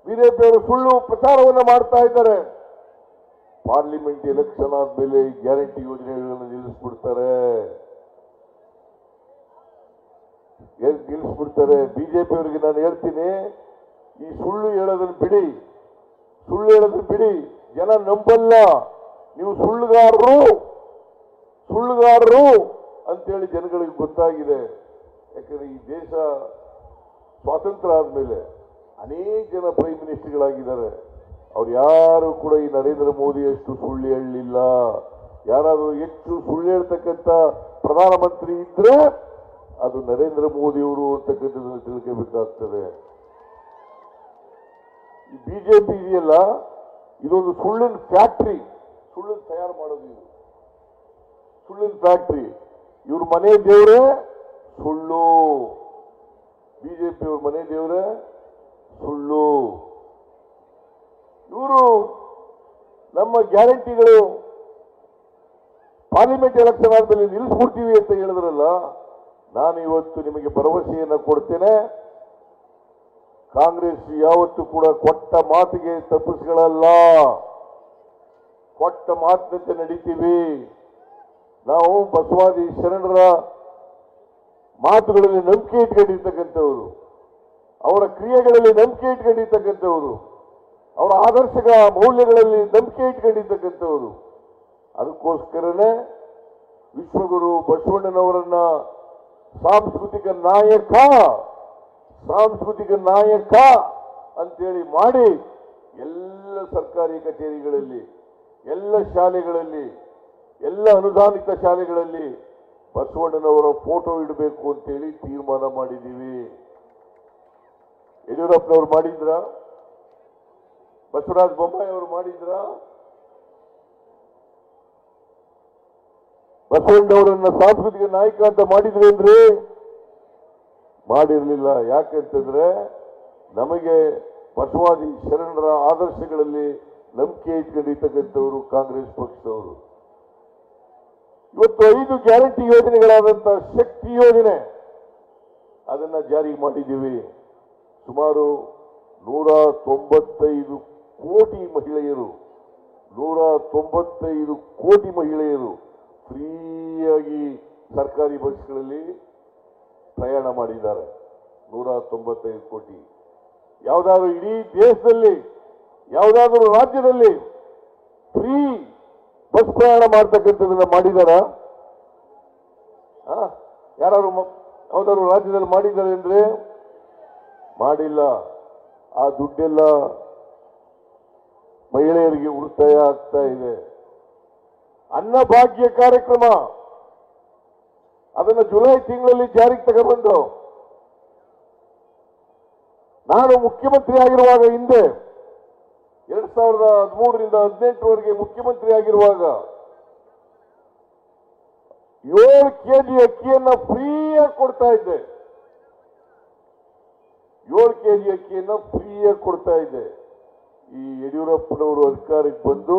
ಬಿಜೆಪಿಯವರು ಸುಳ್ಳು ಪ್ರಚಾರವನ್ನು ಮಾಡ್ತಾ ಇದ್ದಾರೆ. ಪಾರ್ಲಿಮೆಂಟ್ ಎಲೆಕ್ಷನ್ ಆದ್ಮೇಲೆ ಗ್ಯಾರಂಟಿ ಯೋಜನೆಗಳನ್ನು ನಿಲ್ಲಿಸ್ಬಿಡ್ತಾರೆ. ಬಿಜೆಪಿಯವರಿಗೆ ನಾನು ಹೇಳ್ತೀನಿ, ಈ ಸುಳ್ಳು ಹೇಳೋದನ್ನು ಬಿಡಿ. ಜನ ನಂಬಲ್ಲ. ನೀವು ಸುಳ್ಳುಗಾರರು ಅಂತೇಳಿ ಜನಗಳಿಗೆ ಗೊತ್ತಾಗಿದೆ. ಯಾಕಂದ್ರೆ ಈ ದೇಶ ಸ್ವಾತಂತ್ರ್ಯ ಆದ್ಮೇಲೆ ಅನೇಕ ಜನ ಪ್ರೈಮ್ ಮಿನಿಸ್ಟರ್ಗಳಾಗಿದ್ದಾರೆ. ಅವ್ರು ಯಾರು ಕೂಡ ಈ ನರೇಂದ್ರ ಮೋದಿಯಷ್ಟು ಸುಳ್ಳು ಹೇಳಲಿಲ್ಲ. ಯಾರಾದರೂ ಹೆಚ್ಚು ಸುಳ್ಳು ಹೇಳ್ತಕ್ಕಂಥ ಪ್ರಧಾನಮಂತ್ರಿ ಇದ್ರೆ ಅದು ನರೇಂದ್ರ ಮೋದಿಯವರು ಅಂತಕ್ಕಂಥದ್ದನ್ನು ತಿಳ್ಕೋಬೇಕಾಗ್ತದೆ. ಈ ಬಿಜೆಪಿ ಇದೆಯಲ್ಲ, ಇದೊಂದು ಸುಳ್ಳಿನ ಫ್ಯಾಕ್ಟ್ರಿ. ಸುಳ್ಳನ್ನು ತಯಾರು ಮಾಡೋದು ಇದು ಸುಳ್ಳಿನ ಫ್ಯಾಕ್ಟ್ರಿ. ಇವ್ರ ಮನೆ ದೇವರೇ ಸುಳ್ಳು. ಬಿಜೆಪಿ ಅವ್ರ ಮನೆ ದೇವರೇ ಸುಳ್ಳು. ಇವರು ನಮ್ಮ ಗ್ಯಾರಂಟಿಗಳು ಪಾರ್ಲಿಮೆಂಟ್ ಎಲೆಕ್ಷನ್ ಆದ್ಮೇಲೆ ನಿಲ್ಲಿಸ್ಬಿಡ್ತೀವಿ ಅಂತ ಹೇಳಿದ್ರಲ್ಲ, ನಾನು ಇವತ್ತು ನಿಮಗೆ ಭರವಸೆಯನ್ನು ಕೊಡ್ತೇನೆ. ಕಾಂಗ್ರೆಸ್ ಯಾವತ್ತೂ ಕೂಡ ಕೊಟ್ಟ ಮಾತಿಗೆ ತಪ್ಪಿಸ್ಗಳಲ್ಲ. ಕೊಟ್ಟ ಮಾತಿನಂತೆ ನಡೀತೀವಿ. ನಾವು ಬಸವಾದಿ ಶರಣರ ಮಾತುಗಳಲ್ಲಿ ನಂಬಿಕೆ ಇಟ್ಕೊಂಡಿರ್ತಕ್ಕಂಥವ್ರು, ಅವರ ಕ್ರಿಯೆಗಳಲ್ಲಿ ನಂಬಿಕೆ ಇಟ್ಕೊಂಡಿರ್ತಕ್ಕಂಥವ್ರು, ಅವರ ಆದರ್ಶಗಳ ಮೌಲ್ಯಗಳಲ್ಲಿ ನಂಬಿಕೆ ಇಟ್ಕೊಂಡಿರ್ತಕ್ಕಂಥವ್ರು. ಅದಕ್ಕೋಸ್ಕರನೇ ವಿಶ್ವಗುರು ಬಸವಣ್ಣನವರನ್ನ ಸಾಂಸ್ಕೃತಿಕ ನಾಯಕ ಅಂತೇಳಿ ಮಾಡಿ ಎಲ್ಲ ಸರ್ಕಾರಿ ಕಚೇರಿಗಳಲ್ಲಿ, ಎಲ್ಲ ಶಾಲೆಗಳಲ್ಲಿ, ಎಲ್ಲ ಅನುದಾನಿತ ಶಾಲೆಗಳಲ್ಲಿ ಬಸವಣ್ಣನವರ ಫೋಟೋ ಇಡಬೇಕು ಅಂತೇಳಿ ತೀರ್ಮಾನ ಮಾಡಿದ್ದೀವಿ. ಯಡಿಯೂರಪ್ಪನವರು ಮಾಡಿದ್ರ? ಬಸವರಾಜ ಬೊಮ್ಮಾಯಿ ಅವರು ಮಾಡಿದ್ರ? ಬಸವಣ್ಣವರನ್ನ ಸಾಂಸ್ಕೃತಿಕ ನಾಯಕ ಅಂತ ಮಾಡಿದ್ರಿ ಅಂದ್ರೆ ಮಾಡಿರಲಿಲ್ಲ. ಯಾಕೆಂತಂದ್ರೆ ನಮಗೆ ಬಸವಾದಿ ಶರಣರ ಆದರ್ಶಗಳಲ್ಲಿ ನಂಬಿಕೆ ಇಟ್ಕೊಂಡಿರ್ತಕ್ಕಂಥವರು ಕಾಂಗ್ರೆಸ್ ಪಕ್ಷದವರು. ಇವತ್ತು 5 ಗ್ಯಾರಂಟಿ ಯೋಜನೆಗಳಾದಂತಹ ಶಕ್ತಿ ಯೋಜನೆ ಅದನ್ನ ಜಾರಿಗೆ ಮಾಡಿದ್ದೀವಿ. ಸುಮಾರು 195 ಕೋಟಿ ಮಹಿಳೆಯರು 195 ಕೋಟಿ ಮಹಿಳೆಯರು ಫ್ರೀಯಾಗಿ ಸರ್ಕಾರಿ ಬಸ್ಗಳಲ್ಲಿ ಪ್ರಯಾಣ ಮಾಡಿದ್ದಾರೆ. 195 ಕೋಟಿ. ಯಾವುದಾದ್ರೂ ಇಡೀ ದೇಶದಲ್ಲಿ ಯಾವುದಾದ್ರೂ ರಾಜ್ಯದಲ್ಲಿ ಫ್ರೀ ಬಸ್ ಪ್ರಯಾಣ ಮಾಡ್ತಕ್ಕಂಥದ್ದನ್ನ ಮಾಡಿದಾರ? ಯಾವ್ದಾದ್ರು ರಾಜ್ಯದಲ್ಲಿ ಮಾಡಿದ್ದಾರೆ ಅಂದ್ರೆ ಮಾಡಿಲ್ಲ. ಆ ದುಡ್ಡೆಲ್ಲ ಮಹಿಳೆಯರಿಗೆ ಉಳಿತಾಯ ಆಗ್ತಾ ಇದೆ. ಅನ್ನಭಾಗ್ಯ ಕಾರ್ಯಕ್ರಮ ಅದನ್ನು ಜುಲೈ ತಿಂಗಳಲ್ಲಿ ಜಾರಿಗೆ ತಗೊಂಡ್ಬಂದು, ನಾನು ಮುಖ್ಯಮಂತ್ರಿ ಆಗಿರುವಾಗ ಹಿಂದೆ 2013ರಿಂದ 2018ವರೆಗೆ ಮುಖ್ಯಮಂತ್ರಿ ಆಗಿರುವಾಗ 7 ಕೆಜಿ ಅಕ್ಕಿಯನ್ನ ಫ್ರೀಯಾಗಿ ಕೊಡ್ತಾ ಇದ್ದೆ. 7 ಕೆಜಿ ಅಕ್ಕಿಯನ್ನ ಫ್ರೀಯಾಗಿ ಕೊಡ್ತಾ ಇದ್ದೆ. ಈ ಯಡಿಯೂರಪ್ಪನವರು ಅಧಿಕಾರಕ್ಕೆ ಬಂದು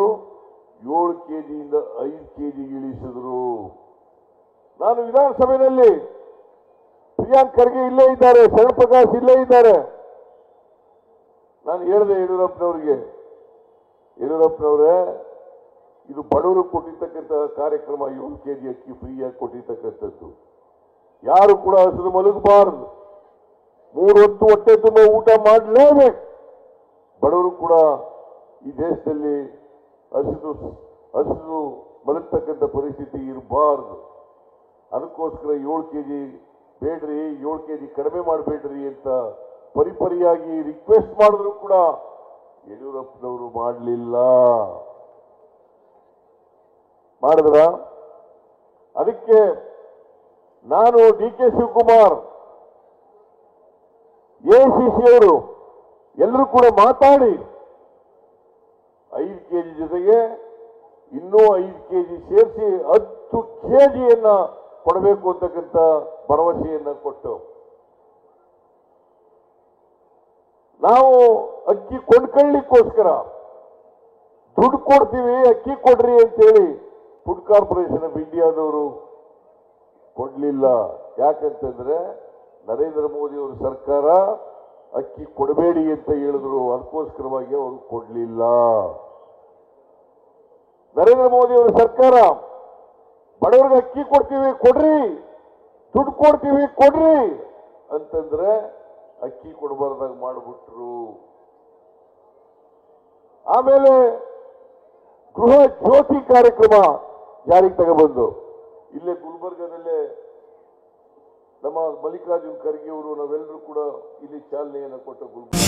7 ಕೆಜಿಯಿಂದ 5 ಕೆಜಿಗೆ ಇಳಿಸಿದ್ರು. ನಾನು ವಿಧಾನಸಭೆಯಲ್ಲಿ ಪ್ರಿಯಾಂಕ್ ಖರ್ಗೆ ಇಲ್ಲೇ ಇದ್ದಾರೆ, ಶರಣ್ ಪ್ರಕಾಶ್ ಇಲ್ಲೇ ಇದ್ದಾರೆ. ನಾನು ಹೇಳಿದೆ ಯಡಿಯೂರಪ್ಪನವರೇ, ಇದು ಬಡವರು ಕೊಟ್ಟಿರ್ತಕ್ಕಂಥ ಕಾರ್ಯಕ್ರಮ. 7 ಕೆಜಿ ಅಕ್ಕಿ ಫ್ರೀಯಾಗಿ ಕೊಟ್ಟಿರ್ತಕ್ಕಂಥದ್ದು. ಯಾರು ಕೂಡ ಹಸಿದು ಮಲಗಬಾರದು. 3 ಹೊತ್ತು ಹೊಟ್ಟೆ ತುಂಬ ಊಟ ಮಾಡಲೇಬೇಕು. ಬಡವರು ಕೂಡ ಈ ದೇಶದಲ್ಲಿ ಹಸಿದು ಮಲಗತಕ್ಕಂಥ ಪರಿಸ್ಥಿತಿ ಇರಬಾರದು. ಅದಕ್ಕೋಸ್ಕರ 7 ಕೆಜಿ ಬೇಡ್ರಿ, 7 ಕೆಜಿ ಕಡಿಮೆ ಮಾಡಬೇಡ್ರಿ ಅಂತ ಪರಿಪರಿಯಾಗಿ ರಿಕ್ವೆಸ್ಟ್ ಮಾಡಿದ್ರು ಕೂಡ ಯಡಿಯೂರಪ್ಪನವರು ಮಾಡಲಿಲ್ಲ. ಮಾಡಿದ್ರ? ಅದಕ್ಕೆ ನಾನು ಡಿ.ಕೆ. ಶಿವಕುಮಾರ್, ಎಐಸಿಸಿ ಅವರು ಎಲ್ಲರೂ ಕೂಡ ಮಾತಾಡಿ 5 ಕೆಜಿ ಜೊತೆಗೆ ಇನ್ನೂ 5 ಕೆಜಿ ಸೇರಿಸಿ 10 ಕೆಜಿಯನ್ನ ಕೊಡಬೇಕು ಅಂತಕ್ಕಂಥ ಭರವಸೆಯನ್ನ ಕೊಟ್ಟು, ನಾವು ಅಕ್ಕಿ ಕೊಂಡ್ಕೊಳ್ಳಿಕ್ಕೋಸ್ಕರ ದುಡ್ಡು ಕೊಡ್ತೀವಿ, ಅಕ್ಕಿ ಕೊಡ್ರಿ ಅಂತೇಳಿ ಫುಡ್ ಕಾರ್ಪೊರೇಷನ್ ಆಫ್ ಇಂಡಿಯಾದವರು ಕೊಡ್ಲಿಲ್ಲ. ಯಾಕಂತಂದ್ರೆ ನರೇಂದ್ರ ಮೋದಿ ಅವರ ಸರ್ಕಾರ ಅಕ್ಕಿ ಕೊಡಬೇಡಿ ಅಂತ ಹೇಳಿದ್ರು. ಅದಕ್ಕೋಸ್ಕರವಾಗಿ ಅವರು ಕೊಡಲಿಲ್ಲ. ನರೇಂದ್ರ ಮೋದಿ ಅವರ ಸರ್ಕಾರ ಬಡವರಿಗೆ ಅಕ್ಕಿ ಕೊಡ್ತೀವಿ ಕೊಡ್ರಿ, ದುಡ್ಡು ಕೊಡ್ತೀವಿ ಕೊಡ್ರಿ ಅಂತಂದ್ರೆ ಅಕ್ಕಿ ಕೊಡಬಾರ್ದಾಗ ಮಾಡಿಬಿಟ್ರು. ಆಮೇಲೆ ಗೃಹ ಜ್ಯೋತಿ ಕಾರ್ಯಕ್ರಮ ಜಾರಿಗೆ ತಗೊಬಂದು ಇಲ್ಲೇ ಗುಲ್ಬರ್ಗದಲ್ಲೇ ನಮ್ಮ ಮಲ್ಲಿಕಾರ್ಜುನ್ ಖರ್ಗೆ ಅವರು ನಾವೆಲ್ಲರೂ ಕೂಡ ಇಲ್ಲಿ ಚಾಲನೆಯನ್ನು ಕೊಟ್ಟ ಗುಲ್ಬರ್ಗ